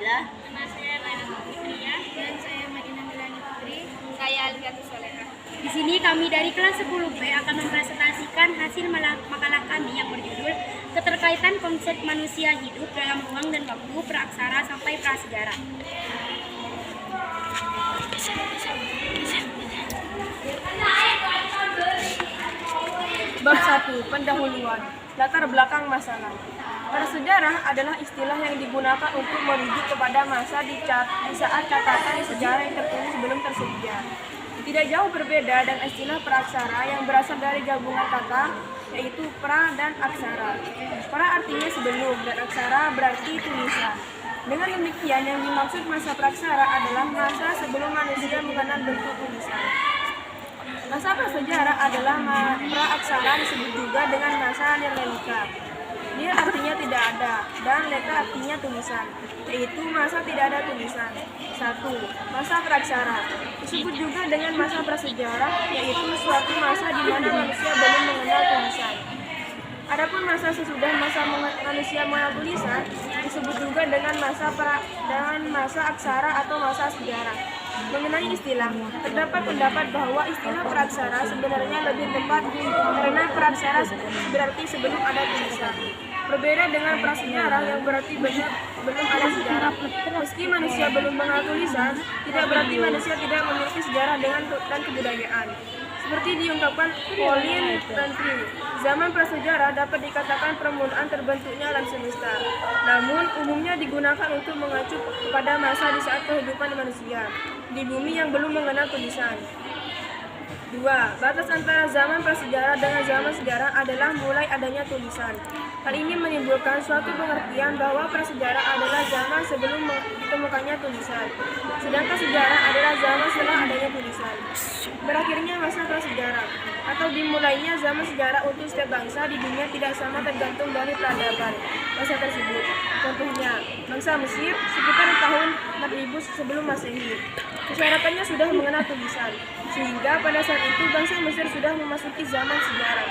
Fadila. Nama saya Raina Putria dan saya Madinah Milani Putri. Saya Alfiatus Soleha. Di sini kami dari kelas 10B akan mempresentasikan hasil makalah kami yang berjudul Keterkaitan Konsep Manusia Hidup dalam Ruang dan Waktu Praaksara sampai Prasejarah. Bab 1. Pendahuluan. Latar belakang masalah. Prasejarah adalah istilah yang digunakan untuk merujuk kepada masa di saat catatan sejarah yang tertulis belum tersedia. Tidak jauh berbeda dengan istilah praaksara yang berasal dari gabungan kata, yaitu pra dan aksara. Pra artinya sebelum dan aksara berarti tulisan. Dengan demikian, yang dimaksud masa praaksara adalah masa sebelum manusia mengenal bentuk tulisan. Masa prasejarah adalah praaksara, disebut juga dengan masa nirlelika. Nir artinya tidak ada dan leka artinya tulisan, yaitu masa tidak ada tulisan. 1. Masa praaksara disebut juga dengan masa prasejarah, yaitu suatu masa di mana manusia belum mengenal tulisan. Adapun masa sesudah masa manusia mengenal tulisan disebut juga dengan masa aksara atau masa sejarah. Mengenai istilah, terdapat pendapat bahwa istilah praaksara sebenarnya lebih tepat karena praaksara berarti sebelum ada tulisan. Berbeda dengan prasejarah yang berarti belum ada sejarah. Meski manusia belum mengenal tulisan, tidak berarti manusia tidak memiliki sejarah dan kebudayaan. Seperti diungkapkan Pauline Tantri, zaman prasejarah dapat dikatakan permulaan terbentuknya alam semesta. Namun, umumnya digunakan untuk mengacu kepada masa di saat kehidupan manusia di bumi yang belum mengenal tulisan. 2. Batas antara zaman prasejarah dengan zaman sejarah adalah mulai adanya tulisan. Hal ini menimbulkan suatu pengertian bahwa prasejarah adalah zaman sebelum ditemukannya tulisan, sedangkan sejarah adalah zaman setelah adanya tulisan. Berakhirnya masa prasejarah atau dimulainya zaman sejarah untuk setiap bangsa di dunia tidak sama tergantung dari peradaban masa tersebut. Contohnya, bangsa Mesir sekitar tahun 4000 sebelum Masehi. Masyarakat sudah mengenal tulisan, sehingga pada saat itu bangsa Mesir sudah memasuki zaman sejarah.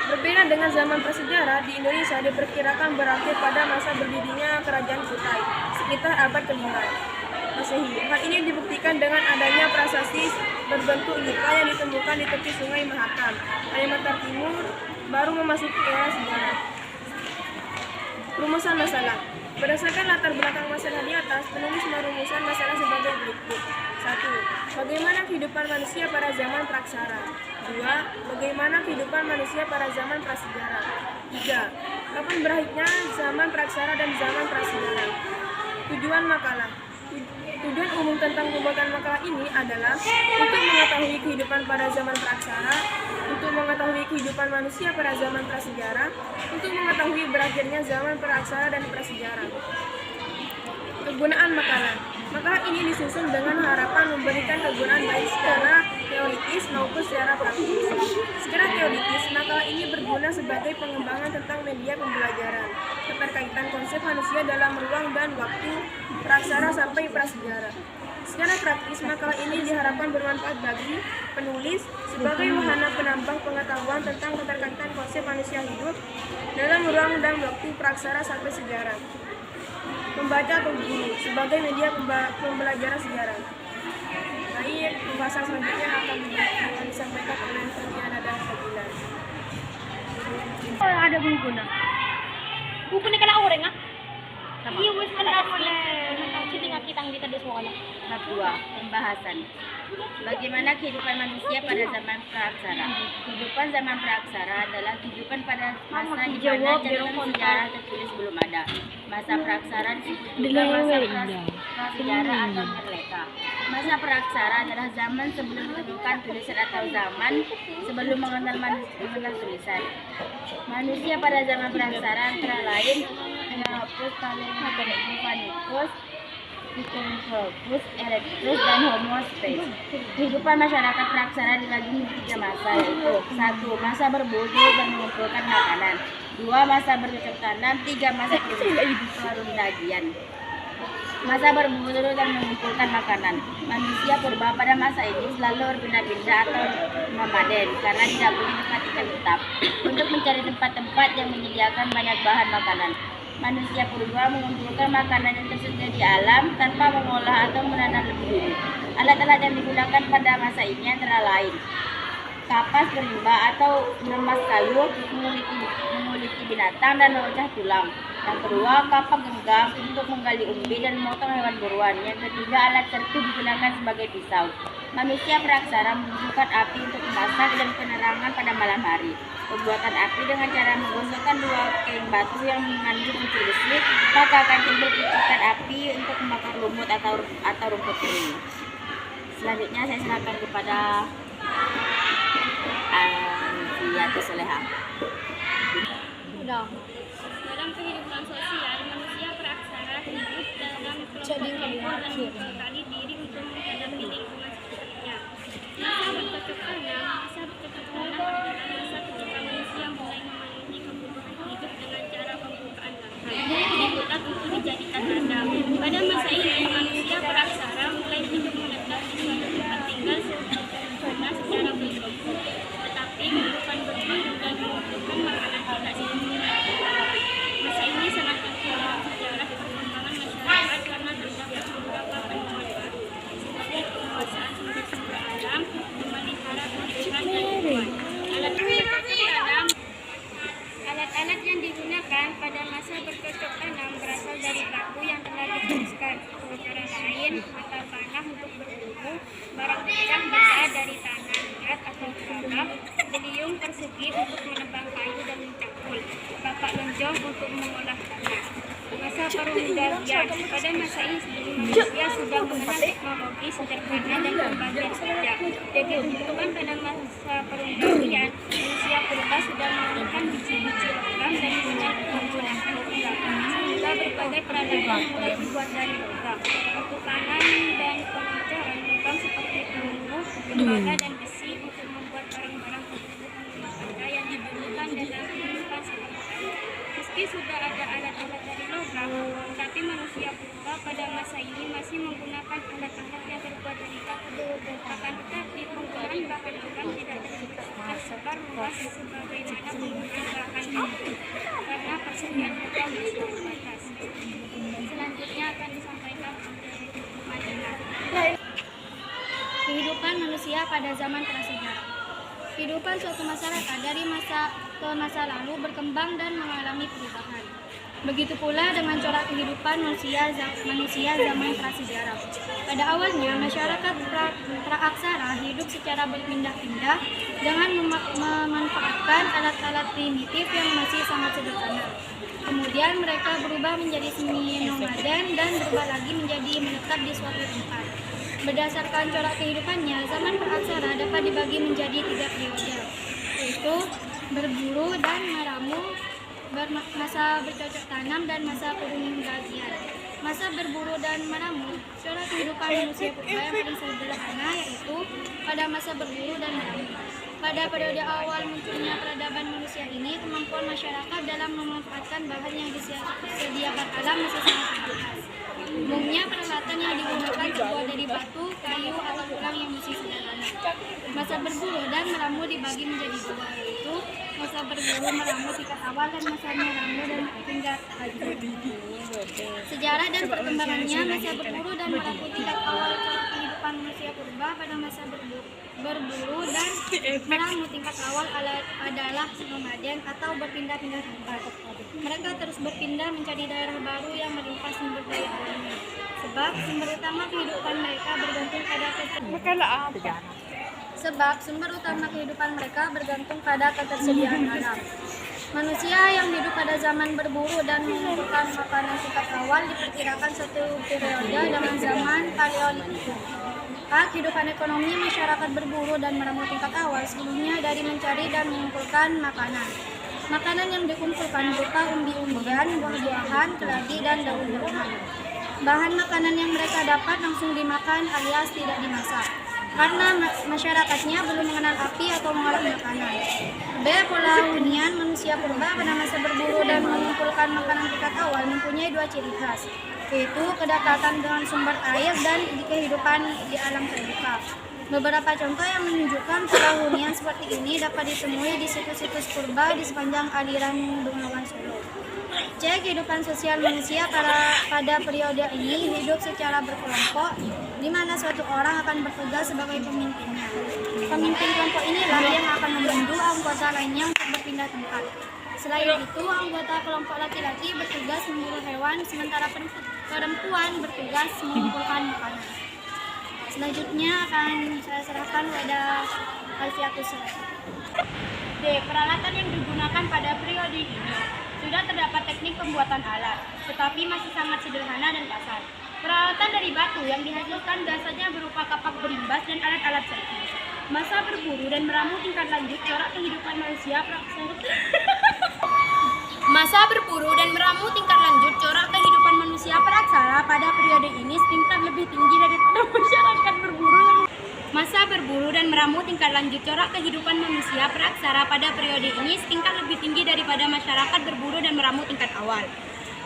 Berbeda dengan zaman prasejarah, di Indonesia diperkirakan berakhir pada masa berdirinya Kerajaan Kutai, sekitar abad ke-5 Masehi. Hal ini dibuktikan dengan adanya prasasti berbentuk yuka yang ditemukan di tepi Sungai Mahakam, Kalimantan Timur, baru memasuki era sejarah. Rumusan masalah. Berdasarkan latar belakang masalah di atas, penulis merumuskan masalah sebagai berikut. 1. Bagaimana kehidupan manusia pada zaman praaksara? 2. Bagaimana kehidupan manusia pada zaman prasejarah? 3. Kapan berakhirnya zaman praaksara dan zaman prasejarah? Tujuan makalah. Tujuan umum tentang pembuatan makalah ini adalah untuk mengetahui kehidupan pada zaman praaksara, untuk mengetahui kehidupan manusia pada zaman prasejarah, untuk mengetahui berakhirnya zaman praaksara dan prasejarah. Kegunaan makalah. Makalah ini disusun dengan harapan memberikan kegunaan baik secara teoritis maupun secara praktis. Secara teoritis, makalah ini berguna sebagai pengembangan tentang media pembelajaran, keterkaitan konsep manusia dalam ruang dan waktu, praaksara sampai prasejarah. Secara praktis, makalah ini diharapkan bermanfaat bagi penulis sebagai wahana penambah pengetahuan tentang keterkaitan konsep manusia hidup dalam ruang dan waktu, praaksara sampai sejarah. Membaca atau guru sebagai media pembelajaran sejarah. Baik, pembahasan selanjutnya akan disampaikan oleh Fadiana dan Fadila. Oh, ada buku nak. Buku ni kena orang ah. Iya, wes kena boleh. Kita kita di sekolah. Bab 2. Pembahasan. Bagaimana kehidupan manusia pada zaman praaksara? Kehidupan zaman praaksara adalah kehidupan pada masa di mana catatan sejarah tertulis belum ada. Masa praaksara disebut juga masa prasejarah atau nirleka. Masa praaksara adalah zaman sebelum ditemukan tulisan atau zaman sebelum mengenal tulisan. Manusia pada zaman praaksara antara lain Homo Panicus, Pithecanthropus erectus, dan Homo sapiens. Kehidupan masyarakat praaksara dibagi menjadi 3 masa, yaitu 1. Masa berburu dan mengumpulkan makanan, 2. Masa bercocok tanam, 3. Masa perundagian. Masa berburu dan mengumpulkan makanan. Manusia purba pada masa ini selalu berpindah-pindah atau memaden karena tidak punya tempat tinggal tetap untuk mencari tempat-tempat yang menyediakan banyak bahan makanan. manusia purba mengumpulkan makanan yang tersedia di alam tanpa mengolah atau menanam lebih dulu. Alat-alat yang digunakan pada masa ini antara lain kapas berimba atau meremas kayu, menguliti binatang dan memecah tulang. Yang kedua, kapak genggam untuk menggali umbi dan memotong hewan buruan. Yang ketiga, alat serpi digunakan sebagai pisau. Manusia praksara membutuhkan api untuk memasak dan penerangan pada malam hari. Pembuatan api dengan cara menggosokkan dua kain batu yang mengandung unsur besi, maka akan timbul percikan api untuk membakar lumut atau rumput kering. Selanjutnya saya serahkan kepada Fiatus Soleha. Dalam kehidupan sosial, manusia praksara hidup dalam kelompok dan membekali diri untuk menghadapi lingkungan sekitarnya. Masa bercocok tanam adalah masa ketika manusia mulai memenuhi kebutuhan hidup dengan cara pembukaan lahan di hutan untuk dijadikan ladang. Pada masa ini, manusia praksara mulai hidup menetap di suatu tempat tinggal secara berkelompok. Tetapi kehidupan berburu dan mengumpulkan makanan tidak sempurna. Masa ini sangat penting dalam sejarah perkembangan masyarakat karena terdapat beberapa penemuan baru seperti penguasaan sumber-sumber alam, memelihara tumbuhan dan hewan. Alat-alat yang digunakan pada masa bercocok tanam berasal dari batu yang telah dituliskan. Antara lain, mata panah untuk berburu, barang pecah besar dari tanah liat atau gerabah, beliung persegi untuk menebang kayu dan mencakul, bapak lonjong untuk mengolah tanah. Masa perundagian. Pada masa ini manusia sudah mengenal teknologi sederhana dan pembagian kerja. Jadi kebutuhan pada masa perundagian, manusia purba sudah menemukan biji-biji logam dan menggunakan logam. Sehingga berbagai peralatan mulai dibuat dari logam. Untuk pangan dan pengecoran logam seperti peluru, tembaga dan besi untuk membuat barang-barang kebutuhan rumah tangga yang dibutuhkan dalam kehidupan sehari-hari. Meski sudah ada alat-alat dari logam, tetapi manusia purba pada masa ini masih menggunakan alat-alat yang terbuat dari batu. Akan tetapi penggunaan bahan logam tidak tersebar luas sebagaimana penggunaan bahan batu, karena persediaan logam masih terbatas. Selanjutnya akan disampaikan oleh Madinah. Kehidupan manusia pada zaman prasejarah. Kehidupan suatu masyarakat dari masa ke masa lalu berkembang dan mengalami perubahan. Begitu pula dengan corak kehidupan manusia zaman prasejarah. Pada awalnya, masyarakat praaksara hidup secara berpindah-pindah dengan memanfaatkan alat-alat primitif yang masih sangat sederhana. Kemudian mereka berubah menjadi semi nomaden dan berubah lagi menjadi menetap di suatu tempat. Berdasarkan corak kehidupannya, zaman praaksara dapat dibagi menjadi 3 periode, yaitu berburu dan meramu, masa bercocok tanam, dan masa perundagian. Masa berburu dan meramu, corak kehidupan manusia purba yang paling sederhana yaitu pada masa berburu dan meramu. Pada periode awal munculnya peradaban manusia ini, kemampuan masyarakat dalam memanfaatkan bahan yang disediakan alam masih sangat terbatas. Umumnya peralatan yang digunakan terbuat dari batu, kayu, atau tulang yang masih sederhana. Masa berburu dan meramu dibagi menjadi 2, yaitu masa berburu meramu tingkat awal dan masa meramu dan tingkat akhir. Sejarah dan perkembangannya, masa berburu dan meramu tingkat awal corak kehidupan manusia purba pada masa berburu dan meramu tingkat awal adalah nomaden atau berpindah-pindah tempat. Mereka terus berpindah mencari daerah baru yang melimpah sumber daya alamnya. Sebab sumber utama kehidupan mereka bergantung pada ketersediaan alam. Manusia yang hidup pada zaman berburu dan mengumpulkan makanan tingkat awal diperkirakan satu periode dengan zaman Paleolitik. Kehidupan ekonomi masyarakat berburu dan meramu tingkat awal sebelumnya dari mencari dan mengumpulkan makanan. Makanan yang dikumpulkan berupa umbi-umbian, buah-buahan, keladi, dan daun-daunan. Bahan makanan yang mereka dapat langsung dimakan alias tidak dimasak, karena masyarakatnya belum mengenal api atau mengolah makanan. Pola hunian manusia purba pada masa berburu dan mengumpulkan makanan tingkat awal mempunyai 2 ciri khas, yaitu kedekatan dengan sumber air dan kehidupan di alam terbuka. Beberapa contoh yang menunjukkan pola hunian seperti ini dapat ditemui di situs-situs purba di sepanjang aliran Bengawan Solo. C. Kehidupan sosial manusia pada periode ini hidup secara berkelompok, di mana suatu orang akan bertugas sebagai pemimpinnya. Pemimpin kelompok inilah yang akan membantu anggota lainnya untuk berpindah tempat. Selain itu, anggota kelompok laki-laki bertugas memburu hewan, sementara perempuan bertugas mengumpulkan makanan. Selanjutnya akan saya serahkan kepada Alfiatus. D. Peralatan yang digunakan pada periode ini. Sudah terdapat teknik pembuatan alat, tetapi masih sangat sederhana dan kasar. Peralatan dari batu yang dihasilkan biasanya berupa kapak berimbas dan alat-alat servis. Masa berburu dan meramu tingkat lanjut corak kehidupan manusia praksara. Masa berburu dan meramu tingkat lanjut corak kehidupan manusia praksara pada periode ini setingkat lebih tinggi daripada masyarakat berburu. Masa berburu dan meramu tingkat lanjut corak kehidupan manusia praksara pada periode ini setingkat lebih tinggi daripada masyarakat berburu dan meramu tingkat awal.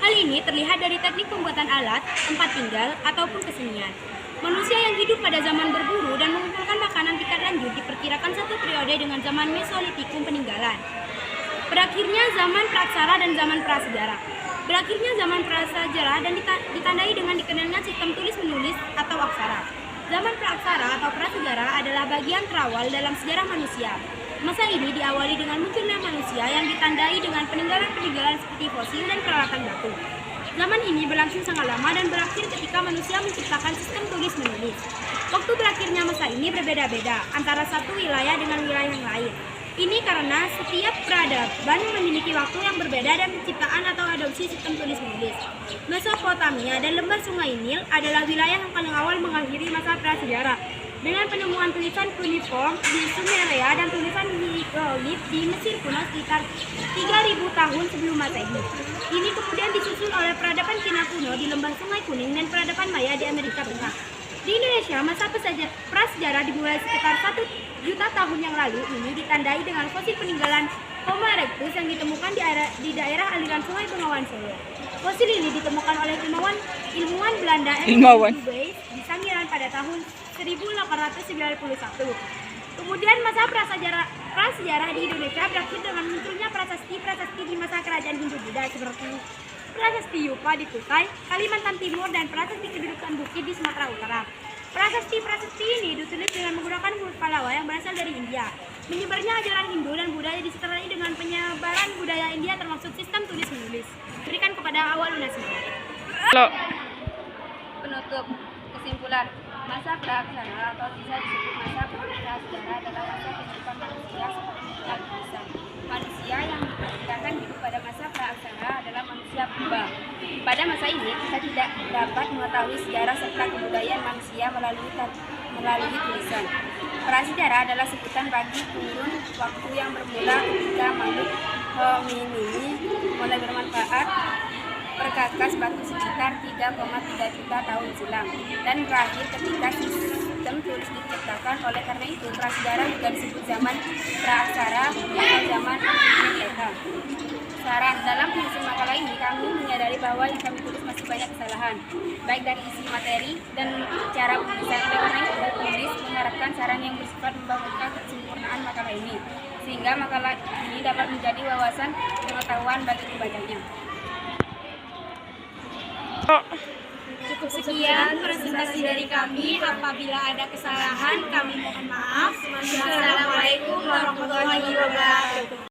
Hal ini terlihat dari teknik pembuatan alat, tempat tinggal, ataupun kesenian. Manusia yang hidup pada zaman berburu dan mengumpulkan makanan tingkat lanjut diperkirakan satu periode dengan zaman Mesolitikum peninggalan. Berakhirnya zaman praksara dan zaman prasejarah. Berakhirnya zaman prasejarah dan ditandai dengan dikenalnya sistem tulis-menulis atau aksara. Zaman praksara atau prasejarah adalah bagian terawal dalam sejarah manusia. Masa ini diawali dengan munculnya manusia yang ditandai dengan peninggalan-peninggalan seperti fosil dan peralatan batu. Zaman ini berlangsung sangat lama dan berakhir ketika manusia menciptakan sistem tulis-menulis. Waktu berakhirnya masa ini berbeda-beda antara satu wilayah dengan wilayah yang lain. Ini karena setiap peradaban memiliki waktu yang berbeda dan penciptaan atau adopsi sistem tulis-menulis. Mesopotamia dan lembah Sungai Nil adalah wilayah yang paling awal mengakhiri masa prasejarah. Dengan penemuan tulisan kuniform di Sumeria dan tulisan hieroglif di Mesir kuno sekitar 3000 tahun sebelum Masehi. Ini kemudian disusul oleh peradaban Cina kuno di lembah Sungai Kuning dan peradaban Maya di Amerika Tengah. Di Indonesia, masa prasejarah dimulai sekitar 1 juta tahun yang lalu ini ditandai dengan fosil peninggalan Homo erectus yang ditemukan di daerah aliran Sungai Bengawan Solo. Fosil ini ditemukan oleh ilmuwan Belanda Dubé di Sangiran pada tahun 1891. Kemudian masa prasejarah di Indonesia berakhir dengan munculnya prasasti di masa kerajaan Hindu-Buddha seperti Prasasti Yupa di Kutai, Kalimantan Timur, dan prasasti kedudukan Bukit di Sumatera Utara. Prasasti ini ditulis dengan menggunakan huruf Pallawa yang berasal dari India. Menyebarnya ajaran Hindu dan Buddha disertai dengan penyebaran budaya India termasuk sistem tulis-menulis. Berikan kepada awal lunasi. Penutup. Kesimpulan. Masa praksara atau bisa disebut masa prasejarah adalah masa kehidupan manusia seperti tinggal tulisan. Manusia yang diperkirakan hidup pada masa praksara adalah manusia purba. Pada masa ini kita tidak dapat mengetahui sejarah serta kebudayaan manusia melalui tulisan. Prasejarah adalah sebutan bagi kurun waktu yang bermula ketika makhluk hominini mulai bermanfaat perkakas batu sekitar 3,3 juta tahun silam dan berakhir ketika sistem tulis diciptakan. Oleh karena itu prasejarah juga disebut zaman praaksara atau zaman Merdeka. Saran dalam penyusun makalah ini kami menyadari bahwa yang kami tulis masih banyak kesalahan baik dari isi materi dan cara penulisan. Oleh karena itu penulis mengharapkan saran yang bersifat membangunkan kesempurnaan makalah ini sehingga makalah ini dapat menjadi wawasan pengetahuan bagi pembacanya. Cukup sekian presentasi dari kami. Apabila ada kesalahan, kami mohon maaf. Wassalamualaikum warahmatullahi wabarakatuh.